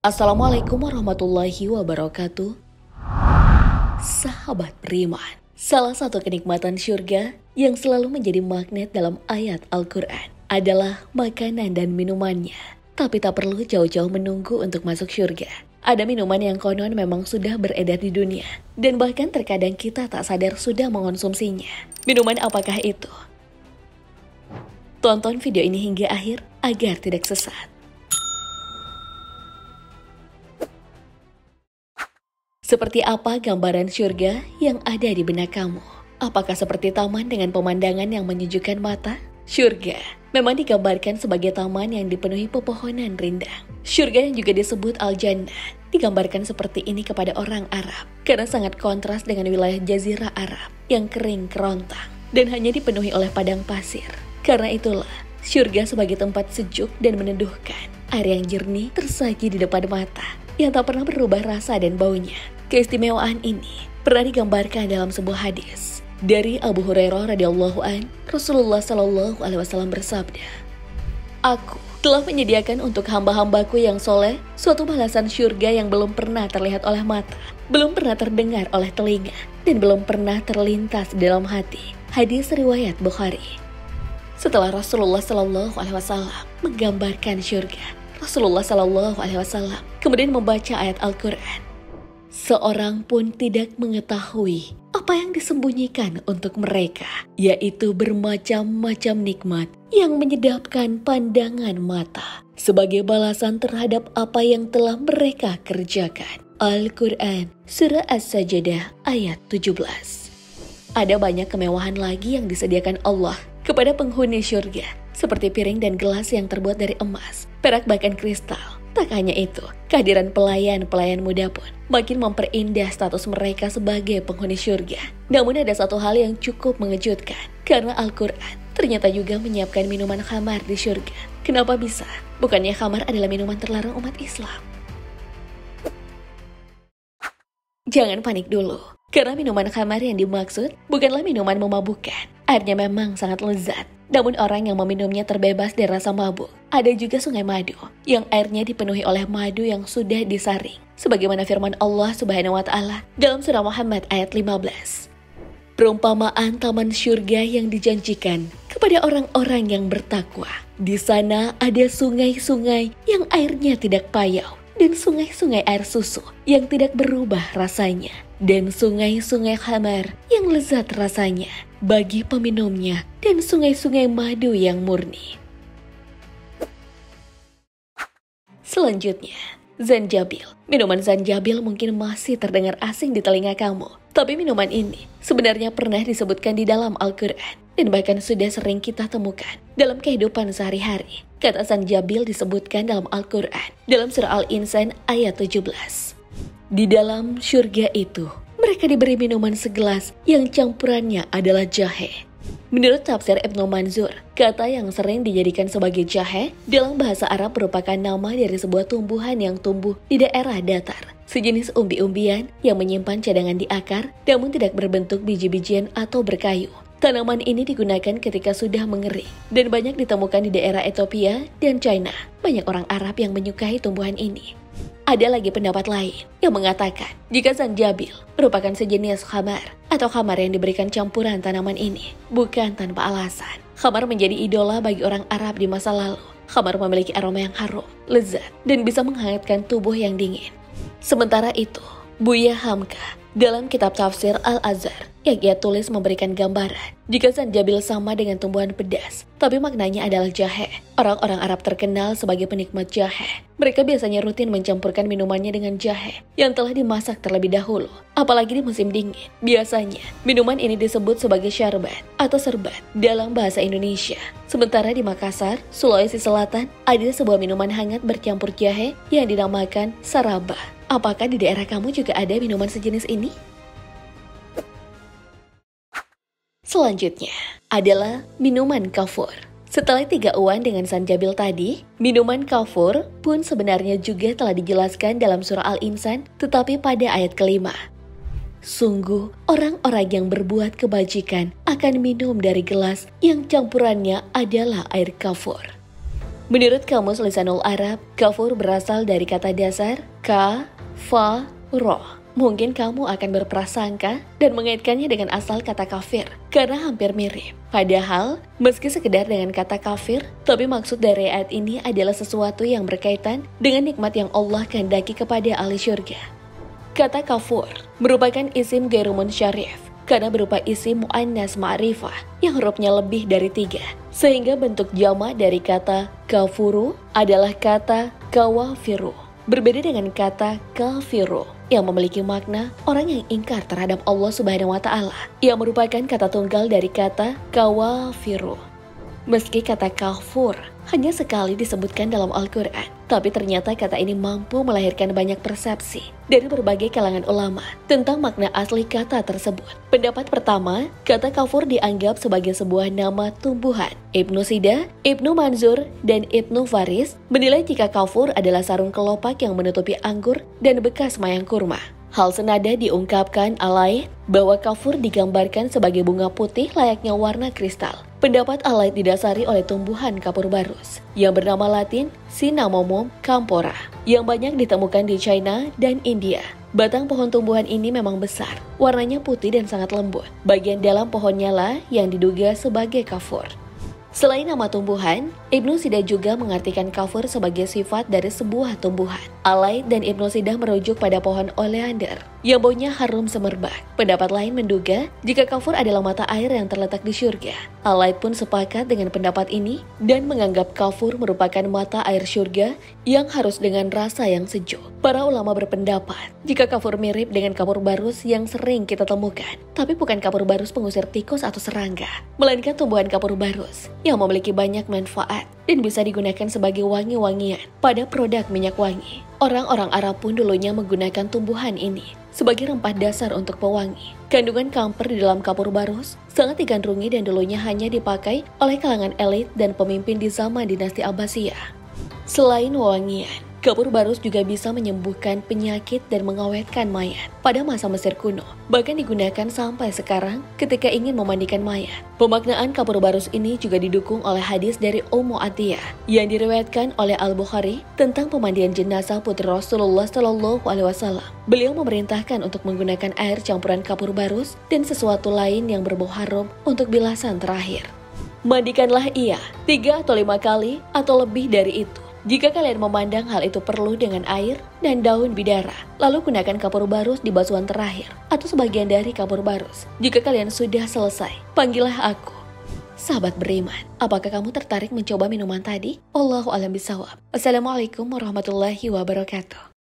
Assalamualaikum warahmatullahi wabarakatuh. Sahabat beriman, salah satu kenikmatan syurga yang selalu menjadi magnet dalam ayat Al-Quran adalah makanan dan minumannya. Tapi tak perlu jauh-jauh menunggu untuk masuk syurga. Ada minuman yang konon memang sudah beredar di dunia, dan bahkan terkadang kita tak sadar sudah mengonsumsinya. Minuman apakah itu? Tonton video ini hingga akhir agar tidak sesat. Seperti apa gambaran syurga yang ada di benak kamu? Apakah seperti taman dengan pemandangan yang menyejukkan mata? Syurga memang digambarkan sebagai taman yang dipenuhi pepohonan rindang. Syurga yang juga disebut Al-Jannah digambarkan seperti ini kepada orang Arab karena sangat kontras dengan wilayah Jazirah Arab yang kering kerontang dan hanya dipenuhi oleh padang pasir. Karena itulah syurga sebagai tempat sejuk dan meneduhkan, air yang jernih tersaji di depan mata yang tak pernah berubah rasa dan baunya. Keistimewaan ini pernah digambarkan dalam sebuah hadis dari Abu Hurairah radhiyallahu an. Rasulullah shallallahu alaihi wasallam bersabda, "Aku telah menyediakan untuk hamba-hambaku yang soleh suatu balasan syurga yang belum pernah terlihat oleh mata, belum pernah terdengar oleh telinga, dan belum pernah terlintas dalam hati." Hadis riwayat Bukhari. Setelah Rasulullah shallallahu alaihi wasallam menggambarkan syurga, Rasulullah shallallahu alaihi wasallam kemudian membaca ayat Al-Quran. Seorang pun tidak mengetahui apa yang disembunyikan untuk mereka, yaitu bermacam-macam nikmat yang menyedapkan pandangan mata sebagai balasan terhadap apa yang telah mereka kerjakan. Al-Quran Surah As-Sajdah ayat 17. Ada banyak kemewahan lagi yang disediakan Allah kepada penghuni syurga, seperti piring dan gelas yang terbuat dari emas, perak bahkan kristal. Tak hanya itu, kehadiran pelayan-pelayan muda pun makin memperindah status mereka sebagai penghuni syurga. Namun ada satu hal yang cukup mengejutkan, karena Al-Quran ternyata juga menyiapkan minuman khamar di syurga. Kenapa bisa? Bukannya khamar adalah minuman terlarang umat Islam? Jangan panik dulu, karena minuman khamar yang dimaksud bukanlah minuman memabukkan. Airnya memang sangat lezat, namun orang yang meminumnya terbebas dari rasa mabuk. Ada juga sungai madu, yang airnya dipenuhi oleh madu yang sudah disaring. Sebagaimana firman Allah Subhanahu wa Ta'ala dalam surah Muhammad ayat 15. Perumpamaan taman syurga yang dijanjikan kepada orang-orang yang bertakwa. Di sana ada sungai-sungai yang airnya tidak payau, dan sungai-sungai air susu yang tidak berubah rasanya, dan sungai-sungai khamar yang lezat rasanya bagi peminumnya, dan sungai-sungai madu yang murni. Selanjutnya, zanjabil. Minuman zanjabil mungkin masih terdengar asing di telinga kamu, tapi minuman ini sebenarnya pernah disebutkan di dalam Al-Quran dan bahkan sudah sering kita temukan dalam kehidupan sehari-hari. Kata zanjabil disebutkan dalam Al-Quran dalam surah Al-Insan ayat 17. Di dalam syurga itu, mereka diberi minuman segelas yang campurannya adalah jahe. Menurut tafsir Ibnu Manzur, kata yang sering dijadikan sebagai jahe dalam bahasa Arab merupakan nama dari sebuah tumbuhan yang tumbuh di daerah datar. Sejenis umbi-umbian yang menyimpan cadangan di akar, namun tidak berbentuk biji-bijian atau berkayu. Tanaman ini digunakan ketika sudah mengering dan banyak ditemukan di daerah Ethiopia dan China. Banyak orang Arab yang menyukai tumbuhan ini. Ada lagi pendapat lain yang mengatakan jika zanjabil merupakan sejenis khamar atau khamar yang diberikan campuran tanaman ini bukan tanpa alasan. Khamar menjadi idola bagi orang Arab di masa lalu. Khamar memiliki aroma yang harum, lezat, dan bisa menghangatkan tubuh yang dingin. Sementara itu, Buya Hamka dalam kitab tafsir Al-Azhar yang ia tulis memberikan gambaran jika zanjabil sama dengan tumbuhan pedas, tapi maknanya adalah jahe. Orang-orang Arab terkenal sebagai penikmat jahe. Mereka biasanya rutin mencampurkan minumannya dengan jahe yang telah dimasak terlebih dahulu. Apalagi di musim dingin, biasanya minuman ini disebut sebagai syarbat atau serbat dalam bahasa Indonesia. Sementara di Makassar, Sulawesi Selatan, ada sebuah minuman hangat bercampur jahe yang dinamakan saraba. Apakah di daerah kamu juga ada minuman sejenis ini? Selanjutnya adalah minuman kafur. Setelah 3 uan dengan zanjabil tadi, minuman kafur pun sebenarnya juga telah dijelaskan dalam surah Al-Insan, tetapi pada ayat kelima. Sungguh, orang-orang yang berbuat kebajikan akan minum dari gelas yang campurannya adalah air kafur. Menurut Kamus Lisanul Arab, kafur berasal dari kata dasar ka, fa, ro. Mungkin kamu akan berprasangka dan mengaitkannya dengan asal kata kafir, karena hampir mirip. Padahal, meski sekedar dengan kata kafir, tapi maksud dari ayat ini adalah sesuatu yang berkaitan dengan nikmat yang Allah kehendaki kepada ahli syurga. Kata kafur merupakan isim gairu munsyarif, karena berupa isim mu'annas ma'rifah yang hurufnya lebih dari 3. Sehingga bentuk jama dari kata kafuru adalah kata kawafiru. Berbeda dengan kata kafiru yang memiliki makna orang yang ingkar terhadap Allah Subhanahu wa Ta'ala, yang merupakan kata tunggal dari kata kawafiru. Meski kata kafur hanya sekali disebutkan dalam Al-Quran, tapi ternyata kata ini mampu melahirkan banyak persepsi dari berbagai kalangan ulama tentang makna asli kata tersebut. Pendapat pertama, kata kafur dianggap sebagai sebuah nama tumbuhan. Ibnu Sida, Ibnu Manzur, dan Ibnu Faris menilai jika kafur adalah sarung kelopak yang menutupi anggur dan bekas mayang kurma. Hal senada diungkapkan Alaih bahwa kafur digambarkan sebagai bunga putih layaknya warna kristal. Pendapat Alaih didasari oleh tumbuhan kapur barus yang bernama Latin Cinnamomum campora yang banyak ditemukan di China dan India. Batang pohon tumbuhan ini memang besar, warnanya putih dan sangat lembut. Bagian dalam pohonnya lah yang diduga sebagai kafur. Selain nama tumbuhan, Ibnu Sida juga mengartikan kafur sebagai sifat dari sebuah tumbuhan. Alaih dan Ibnu Sida merujuk pada pohon oleander yang baunya harum semerbak. Pendapat lain menduga jika kafur adalah mata air yang terletak di syurga. Alaih pun sepakat dengan pendapat ini dan menganggap kafur merupakan mata air syurga yang harus dengan rasa yang sejuk. Para ulama berpendapat jika kafur mirip dengan kapur barus yang sering kita temukan, tapi bukan kapur barus pengusir tikus atau serangga, melainkan tumbuhan kapur barus yang memiliki banyak manfaat dan bisa digunakan sebagai wangi-wangian pada produk minyak wangi. Orang-orang Arab pun dulunya menggunakan tumbuhan ini sebagai rempah dasar untuk pewangi. Kandungan kamper di dalam kapur barus sangat digandrungi dan dulunya hanya dipakai oleh kalangan elit dan pemimpin di zaman dinasti Abbasiyah. Selain wewangian, kapur barus juga bisa menyembuhkan penyakit dan mengawetkan mayat pada masa Mesir kuno. Bahkan digunakan sampai sekarang ketika ingin memandikan mayat. Pemaknaan kapur barus ini juga didukung oleh hadis dari Ummu Atiyah yang diriwayatkan oleh Al-Bukhari tentang pemandian jenazah putri Rasulullah SAW. Beliau memerintahkan untuk menggunakan air campuran kapur barus dan sesuatu lain yang berbau harum untuk bilasan terakhir. Mandikanlah ia 3 atau 5 kali atau lebih dari itu. Jika kalian memandang hal itu perlu dengan air dan daun bidara, lalu gunakan kapur barus di basuhan terakhir atau sebagian dari kapur barus. Jika kalian sudah selesai, panggillah aku. Sahabat beriman, apakah kamu tertarik mencoba minuman tadi? Wallahu a'lam bishawab. Assalamualaikum warahmatullahi wabarakatuh.